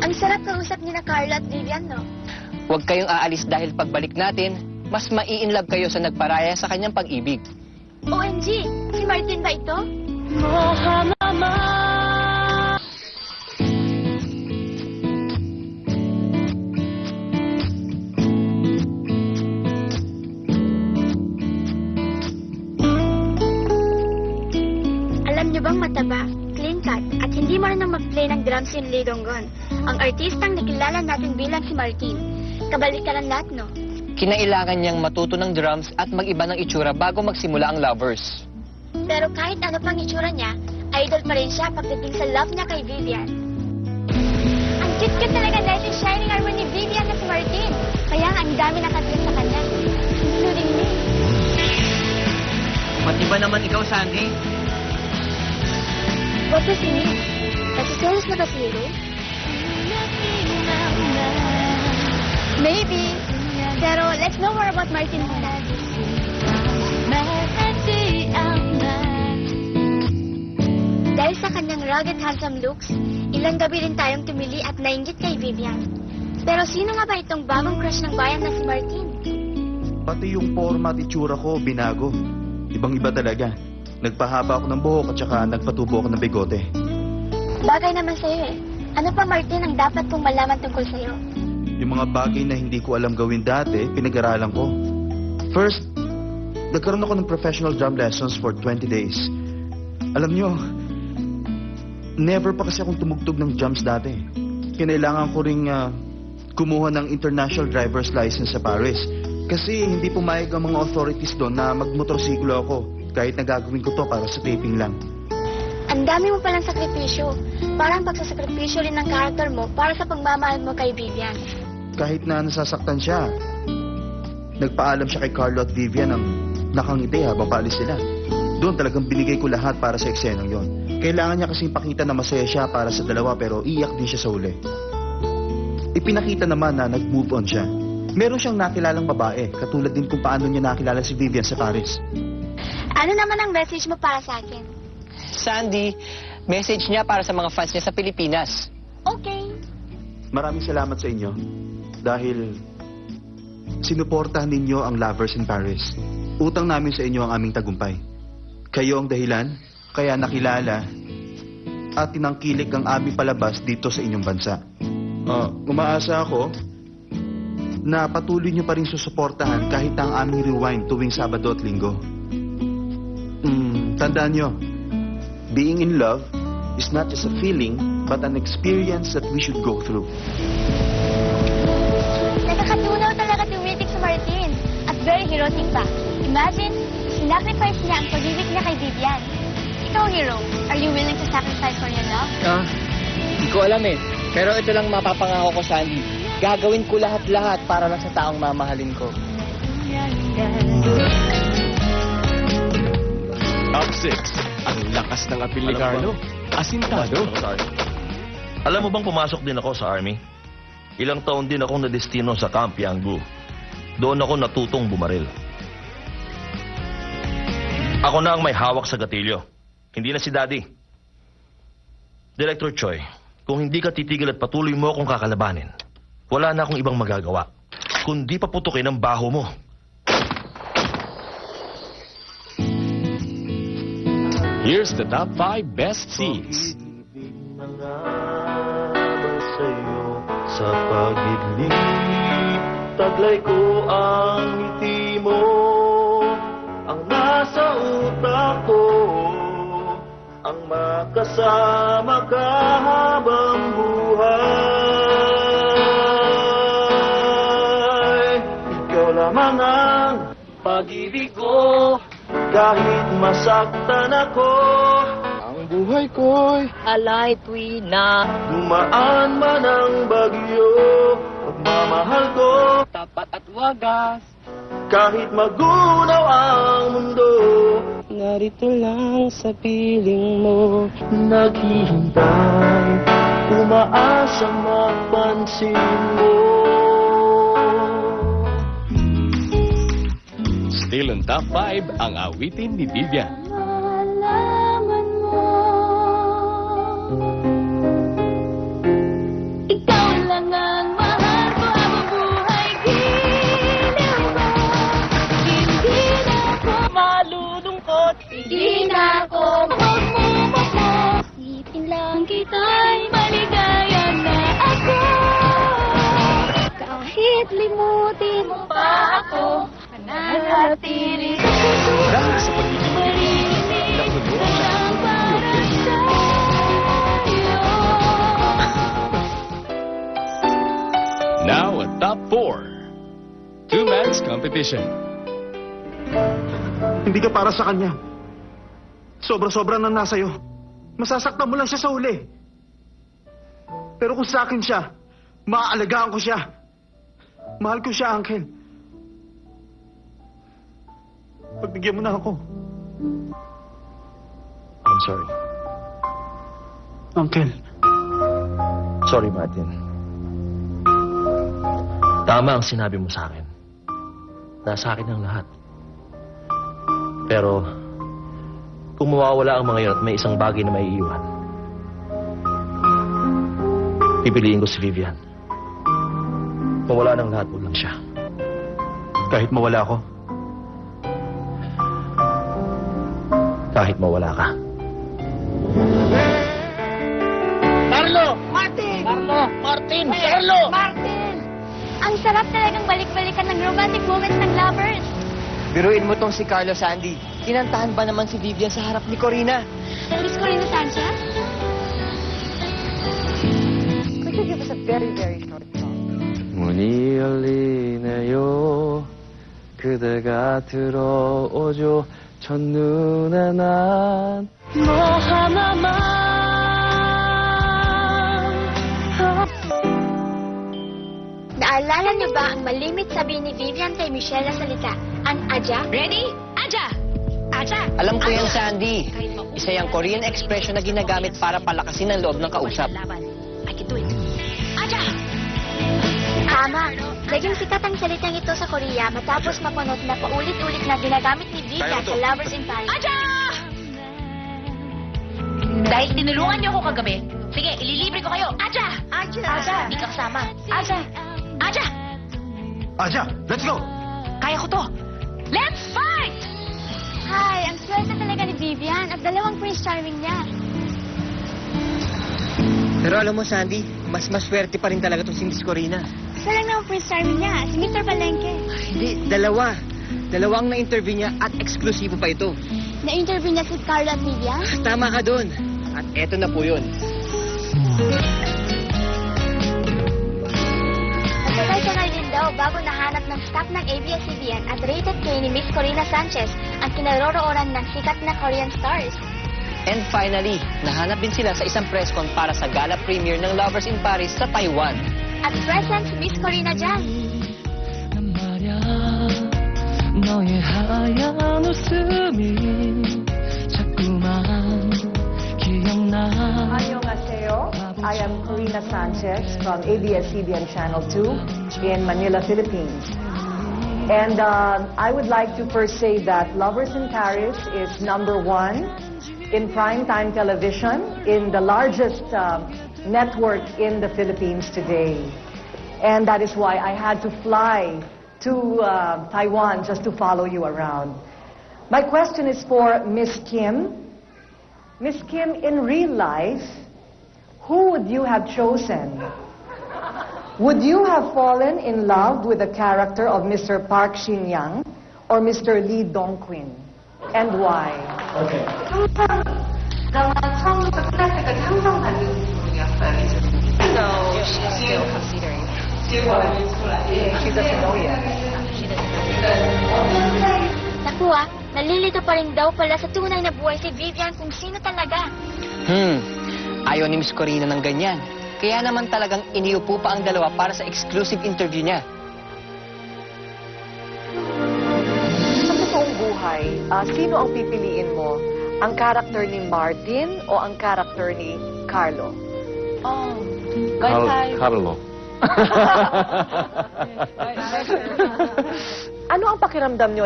Ang sarap kausap ni na Carlo at Vivian, no? Huwag kayong aalis dahil pagbalik natin, mas mai-inlove kayo sa nagparaya sa kanyang pag-ibig. OMG! Si Martin ba ito? Alam niyo bang mataba, clean cut, at hindi marunong mag-play ng drums si Lee Donggon, ang artistang nakilala natin bilang si Martin. Kabalikaran lahat, no? Kinailangan niyang matuto ng drums at mag-iba ng itsura bago magsimula ang lovers. Pero kahit ano pang itsura niya, idol pa rin siya pagdating sa love niya kay Vivian. Ang cute-cute talaga dahil yung shining armor ni Vivian na si Martin. Kaya ang dami nakatira sa kanya. Including me. Pati ba naman ikaw, Sandy? What does he mean? Nagsiselos na ba si Hiro? Maybe. Pero let's know more about Martin muna. Dahil sa kanyang rugged handsome looks, ilang gabi rin tayong tumili at nainggit kay Vivian. Pero sino nga ba itong bagong crush ng bayan na si Martin? Pati yung forma at itsura ko, binago. Ibang-iba talaga. Nagpahaba ako ng buhok at saka nagpatubo ako ng bigote. Bagay naman sa'yo eh. Ano pa Martin ang dapat kong malaman tungkol sa'yo? Yung mga bagay na hindi ko alam gawin dati, pinag-aralan ko. First, nagkaroon ako ng professional drum lessons for 20 days. Alam nyo, never pa kasi akong tumugtog ng drums dati. Kinailangan ko ring kumuha ng international driver's license sa Paris. Kasi hindi pumayag ang mga authorities doon na magmotorsiklo ako. Kahit nagagawin ko to para sa taping lang. Ang dami mo palang sakripisyo. Parang pagsasakripisyo rin ng karakter mo para sa pagmamahal mo kay Vivian. Kahit na nasasaktan siya, nagpaalam siya kay Carlo at Vivian ng nakangiti habang paalis sila. Doon talagang binigay ko lahat para sa eksenang yon. Kailangan niya kasing pakita na masaya siya para sa dalawa pero iyak din siya sa uli. Ipinakita naman na nag-move on siya. Meron siyang nakilalang babae, katulad din kung paano niya nakilala si Vivian sa Paris. Ano naman ang message mo para sa akin? Sandy, message niya para sa mga fans niya sa Pilipinas. Okay. Maraming salamat sa inyo dahil sinuportahan ninyo ang Lovers in Paris. Utang namin sa inyo ang aming tagumpay. Kayo ang dahilan, kaya nakilala at tinangkilik ang aming palabas dito sa inyong bansa. Umaasa ako na patuloy nyo pa rin susuportahan kahit ang aming rewind tuwing Sabado at Linggo. Tandaan nyo, being in love is not just a feeling, but an experience that we should go through. Nakakatunaw talaga tumitik sa Martin. At very heroic pa. Imagine, sinacrifice niya ang pag-ibig niya kay Vivian. Ikaw, hero, are you willing to sacrifice for your love? Hindi ko alam eh. Pero ito lang mapapangako ko, Sandy. Gagawin ko lahat-lahat para lang sa taong mamahalin ko. Top 6. Ang lakas ng apil ni Carlo. Asintado. Alam mo bang pumasok din ako sa army? Ilang taon din akong nadestino sa Camp Yanggu. Doon ako natutong bumaril. Ako na ang may hawak sa gatilyo. Hindi na si Daddy. Director Choi, kung hindi ka titigil at patuloy mo akong kakalabanin, wala na akong ibang magagawa, kundi paputukin ang baho mo. Here's the top 5 best scenes. Sa pagidling, taglay ko ang ngiti mo, ang nasa utak ko, ang makasama ka habang buhay. Ikaw lamang ang pag-ibig ko, kahit masaktan ako. Ang buhay ko'y alay tuwi na dumaan man ang bagyo. Pagmamahal ko, tapat at wagas. kahit magunaw ang mundo, Narito lang sa piling mo. naghihintay, umaasang mapansin mo. Still in top 5 ang awitin ni Vivian. Malaman mo Ika'y maligaya na ako. Kahit limutin mo pa ako, mananatili sa puso. Dahil sa pagiging Maririnig napuno na lang para sa'yo. Now a top 4. Two-man's competition. Hindi ka para sa kanya. Sobra-sobra na nasa'yo. Masasaktan mo lang siya sa huli. Pero kung sa akin siya, maaalagaan ko siya. Mahal ko siya, Uncle. Pagbigyan mo na ako. I'm sorry. Uncle. Sorry, Martin. Tama ang sinabi mo sa akin. Nasa akin ang lahat. Pero, kung mawawala ang mga yun at may isang bagay na may iiwan, pipiliin ko si Vivian. Mawala ng lahat, wag lang siya. Kahit mawala ako, Kahit mawala ka. Martin! Ang sarap talagang balik-balikan ng romantic moments ng lovers. Biruin mo tong si Carlo, Sandy. Kinantahan ba naman si Vivian sa harap ni Corina? Miss Corina Sanchez? Could you give us a very, very short song? 문이 열리네요. 그대가 들어오죠. 첫눈에 난 너 하나만. Naalala niyo ba ang malimit sabi ni Vivian kay Michelle na salita? Ang Aja? Ready? Aja! Aja! Alam ko yan, Sandy. Isa yung Korean expression na ginagamit para palakasin ang loob ng kausap. I can do it. Aja! Tama. Naging sikat ang salitang ito sa Korea matapos mapunot na paulit-ulit na ginagamit ni Vivian sa Lovers in Paris. Aja! Dahil tinulungan niyo ako kagabi, sige, ililibre ko kayo. Aja! Aja! Aja! Hindi ka kasama. Aja! Aja! Aja, let's go! Kaya ko to. Let's fight! Hi, ang swerte talaga ni Vivian at dalawang Prince Charming niya. Pero alam mo, Sandy, mas maswerte pa rin talaga itong si Miss Corina. Isa lang naman Prince Charming niya, si Mr. Palengke. Hindi, dalawa. Dalawang na-interview niya at eksklusibo pa ito. Na-interview niya si Carlo at Vivian. Tama ka dun. At eto na po yun. Nagkakaisangal din daw bago nahanap ng staff ng ABS-CBN at rated K ni Miss Corina Sanchez ang kinaroroonan ng sikat na Korean stars. And finally, nahanap din sila sa isang press con para sa gala premiere ng Lovers in Paris sa Taiwan. At present si Miss Corina dyan. 난 말야 너의 하얀 웃음이 자꾸만 기억나 Annyeonghaseyo. I am Corina Sanchez from ABS-CBN Channel 2 in Manila, Philippines. And I would like to first say that Lovers in Paris is #1 in primetime television in the largest network in the Philippines today. And that is why I had to fly to Taiwan just to follow you around. My question is for Miss Kim. Miss Kim, in real life, who would you have chosen? Would you have fallen in love with the character of Mr. Park Shin-young or Mr. Lee Dong-kwin? And why? No, she's still considering. She doesn't know yet. Naku nalilito pa rin daw pala sa tunay na buhay si Vivian kung sino talaga. Ayaw ni Miss Corina ng ganyan. Kaya naman talagang iniupo pa ang dalawa para sa exclusive interview niya. Sa totoong buhay, sino ang pipiliin mo? Ang character ni Martin o ang character ni Carlo? Oh, 카를로. Ano ang pakiramdam nyo